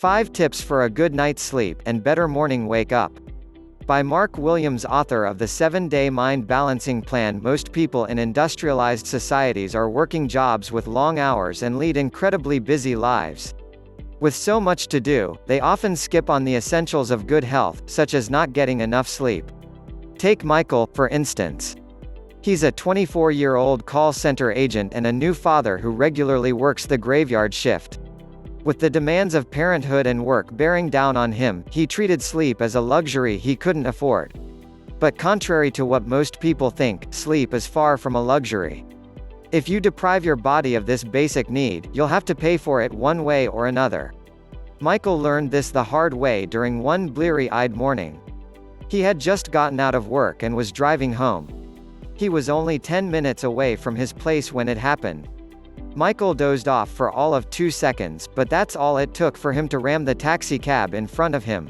5 Tips for a Good Night's Sleep and Better Morning Wake Up. By Mark Williams, author of the 7-Day Mind Balancing Plan. Most people in industrialized societies are working jobs with long hours and lead incredibly busy lives. With so much to do, they often skip on the essentials of good health, such as not getting enough sleep. Take Michael, for instance. He's a 24-year-old call center agent and a new father who regularly works the graveyard shift. With the demands of parenthood and work bearing down on him, he treated sleep as a luxury he couldn't afford. But contrary to what most people think, sleep is far from a luxury. If you deprive your body of this basic need, you'll have to pay for it one way or another. Michael learned this the hard way during one bleary-eyed morning. He had just gotten out of work and was driving home. He was only 10 minutes away from his place when it happened. Michael dozed off for all of 2 seconds, but that's all it took for him to ram the taxi cab in front of him.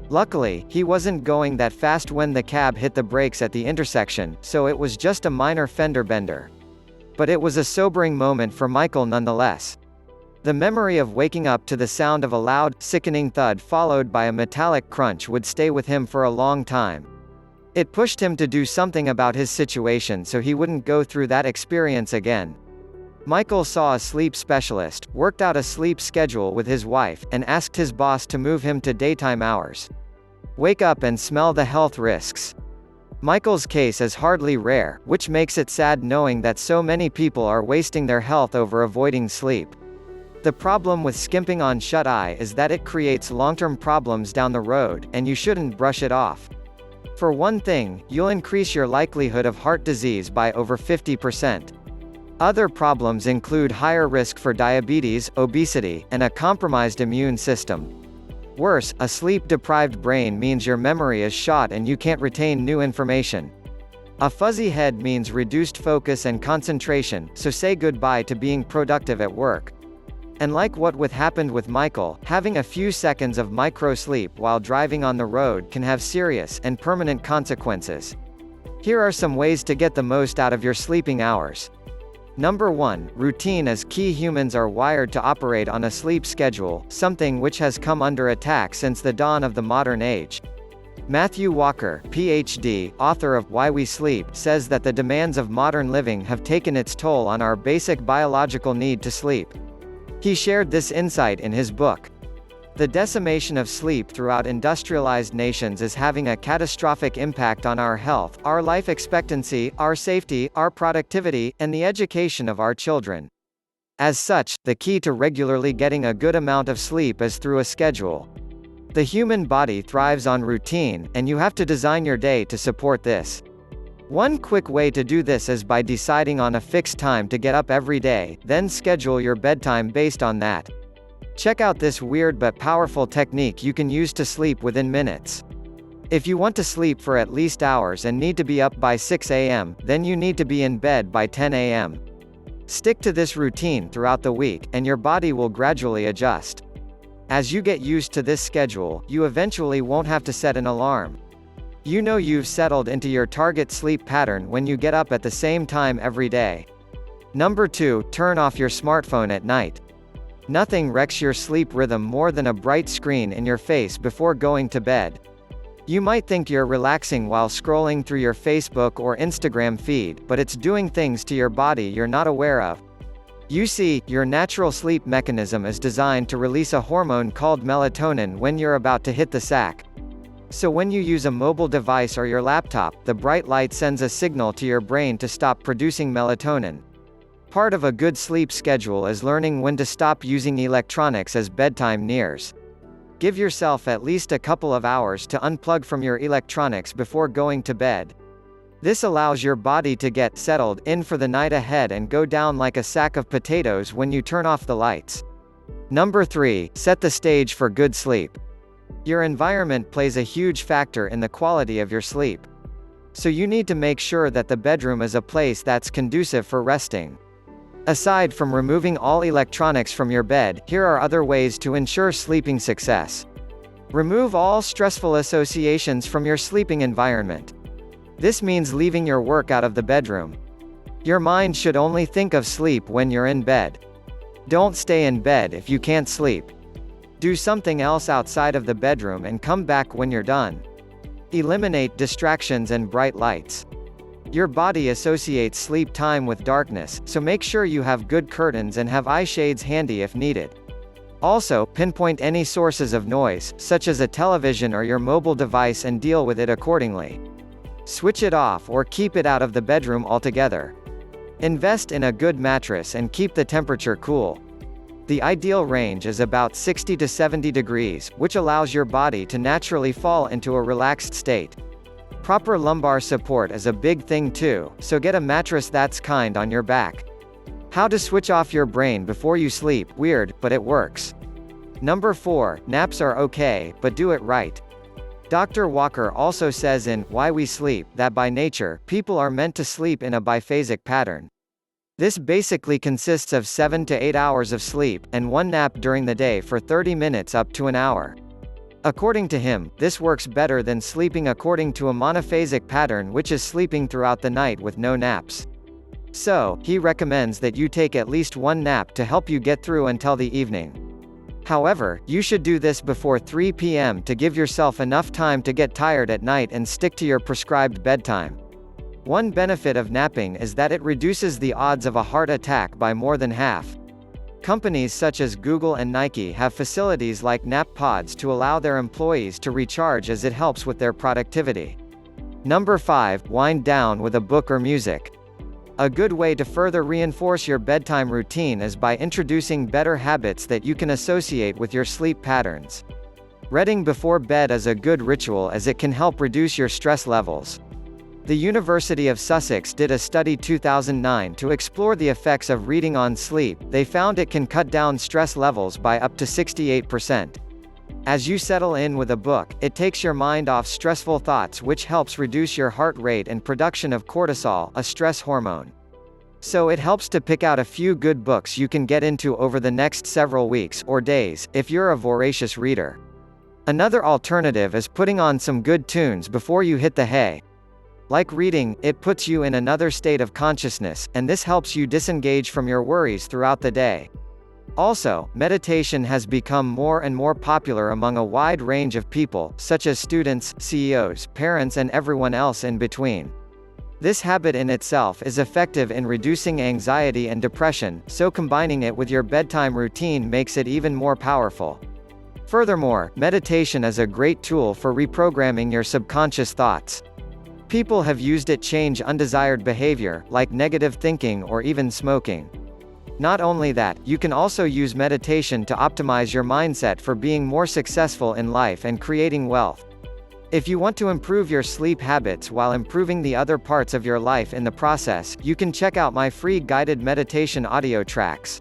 Luckily, he wasn't going that fast when the cab hit the brakes at the intersection, so it was just a minor fender bender. But it was a sobering moment for Michael nonetheless. The memory of waking up to the sound of a loud, sickening thud followed by a metallic crunch would stay with him for a long time. It pushed him to do something about his situation so he wouldn't go through that experience again. Michael saw a sleep specialist, worked out a sleep schedule with his wife, and asked his boss to move him to daytime hours. Wake up and smell the health risks. Michael's case is hardly rare, which makes it sad knowing that so many people are wasting their health over avoiding sleep. The problem with skimping on shut-eye is that it creates long-term problems down the road, and you shouldn't brush it off. For one thing, you'll increase your likelihood of heart disease by over 50%. Other problems include higher risk for diabetes, obesity, and a compromised immune system. Worse, a sleep-deprived brain means your memory is shot and you can't retain new information. A fuzzy head means reduced focus and concentration, so say goodbye to being productive at work. And like what happened with Michael, having a few seconds of micro-sleep while driving on the road can have serious and permanent consequences. Here are some ways to get the most out of your sleeping hours. Number 1, routine is key. Humans are wired to operate on a sleep schedule, something which has come under attack since the dawn of the modern age. Matthew Walker, Ph.D., author of Why We Sleep, says that the demands of modern living have taken its toll on our basic biological need to sleep. He shared this insight in his book. The decimation of sleep throughout industrialized nations is having a catastrophic impact on our health, our life expectancy, our safety, our productivity, and the education of our children. As such, the key to regularly getting a good amount of sleep is through a schedule. The human body thrives on routine, and you have to design your day to support this. One quick way to do this is by deciding on a fixed time to get up every day, then schedule your bedtime based on that. Check out this weird but powerful technique you can use to sleep within minutes. If you want to sleep for at least hours and need to be up by 6 a.m., then you need to be in bed by 10 a.m. Stick to this routine throughout the week, and your body will gradually adjust. As you get used to this schedule, you eventually won't have to set an alarm. You know you've settled into your target sleep pattern when you get up at the same time every day. Number 2, turn off your smartphone at night. Nothing wrecks your sleep rhythm more than a bright screen in your face before going to bed. You might think you're relaxing while scrolling through your Facebook or Instagram feed, but it's doing things to your body you're not aware of. You see, your natural sleep mechanism is designed to release a hormone called melatonin when you're about to hit the sack. So when you use a mobile device or your laptop, the bright light sends a signal to your brain to stop producing melatonin. Part of a good sleep schedule is learning when to stop using electronics as bedtime nears. Give yourself at least a couple of hours to unplug from your electronics before going to bed. This allows your body to get settled in for the night ahead and go down like a sack of potatoes when you turn off the lights. Number 3, set the stage for good sleep. Your environment plays a huge factor in the quality of your sleep. So you need to make sure that the bedroom is a place that's conducive for resting. Aside from removing all electronics from your bed, here are other ways to ensure sleeping success. Remove all stressful associations from your sleeping environment. This means leaving your work out of the bedroom. Your mind should only think of sleep when you're in bed. Don't stay in bed if you can't sleep. Do something else outside of the bedroom and come back when you're done. Eliminate distractions and bright lights. Your body associates sleep time with darkness, so make sure you have good curtains and have eye shades handy if needed. Also, pinpoint any sources of noise, such as a television or your mobile device, and deal with it accordingly. Switch it off or keep it out of the bedroom altogether. Invest in a good mattress and keep the temperature cool. The ideal range is about 60 to 70 degrees, which allows your body to naturally fall into a relaxed state. Proper lumbar support is a big thing too, so get a mattress that's kind on your back. How to switch off your brain before you sleep. Weird, but it works. Number 4, naps are okay, but do it right. Dr. Walker also says in Why We Sleep that by nature, people are meant to sleep in a biphasic pattern. This basically consists of 7 to 8 hours of sleep, and one nap during the day for 30 minutes up to an hour. According to him, this works better than sleeping according to a monophasic pattern, which is sleeping throughout the night with no naps. So, he recommends that you take at least one nap to help you get through until the evening. However, you should do this before 3 p.m. to give yourself enough time to get tired at night and stick to your prescribed bedtime. One benefit of napping is that it reduces the odds of a heart attack by more than half. Companies such as Google and Nike have facilities like nap pods to allow their employees to recharge, as it helps with their productivity. Number 5, wind down with a book or music. A good way to further reinforce your bedtime routine is by introducing better habits that you can associate with your sleep patterns. Reading before bed is a good ritual, as it can help reduce your stress levels. The University of Sussex did a study 2009 to explore the effects of reading on sleep. They found it can cut down stress levels by up to 68%. As you settle in with a book, it takes your mind off stressful thoughts, which helps reduce your heart rate and production of cortisol, a stress hormone. So it helps to pick out a few good books you can get into over the next several weeks or days, if you're a voracious reader. Another alternative is putting on some good tunes before you hit the hay. Like reading, it puts you in another state of consciousness, and this helps you disengage from your worries throughout the day. Also, meditation has become more and more popular among a wide range of people, such as students, CEOs, parents, and everyone else in between. This habit in itself is effective in reducing anxiety and depression, so combining it with your bedtime routine makes it even more powerful. Furthermore, meditation is a great tool for reprogramming your subconscious thoughts. People have used it to change undesired behavior, like negative thinking or even smoking. Not only that, you can also use meditation to optimize your mindset for being more successful in life and creating wealth. If you want to improve your sleep habits while improving the other parts of your life in the process, you can check out my free guided meditation audio tracks.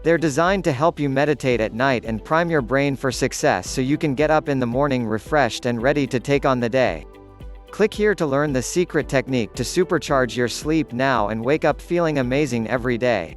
They're designed to help you meditate at night and prime your brain for success, so you can get up in the morning refreshed and ready to take on the day. Click here to learn the secret technique to supercharge your sleep now and wake up feeling amazing every day.